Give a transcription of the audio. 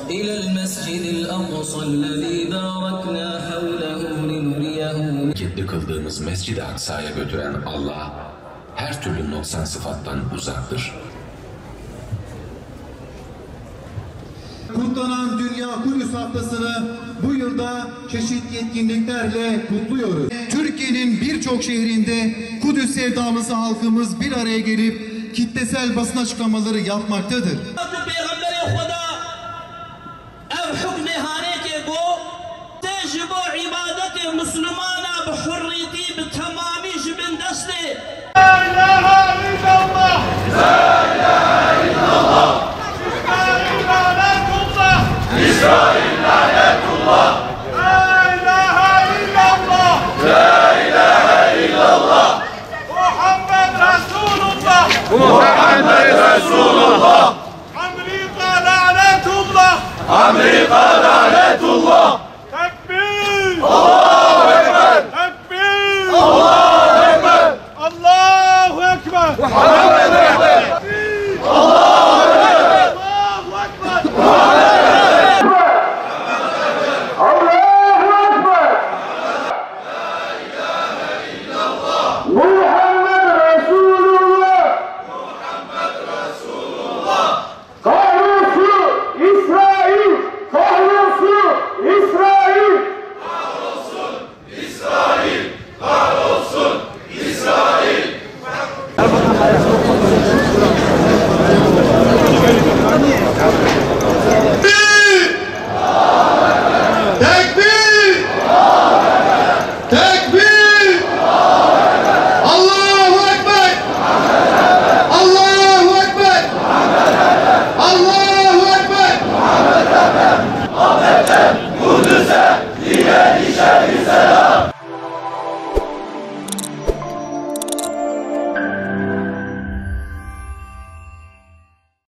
إلى المسجد الأقصى الذي باركنا حوله لنريه. Kitli kıldığımız Mescid-i Aksa'ya götüren Allah, her türlü noksan sıfattan uzaktır. Kutlanan Dünya Kudüs Haftası'nı bu yılda çeşitli etkinliklerle kutluyoruz. Türkiye'nin birçok şehrinde Kudüs sevdalısı halkımız bir araya gelip kitlesel basın açıklamaları yapmaktadır. محمد رسول الله أمريكا لعنة الله أمريكا لعنة الله تكبير الله أكبر تكبير الله أكبر الله أكبر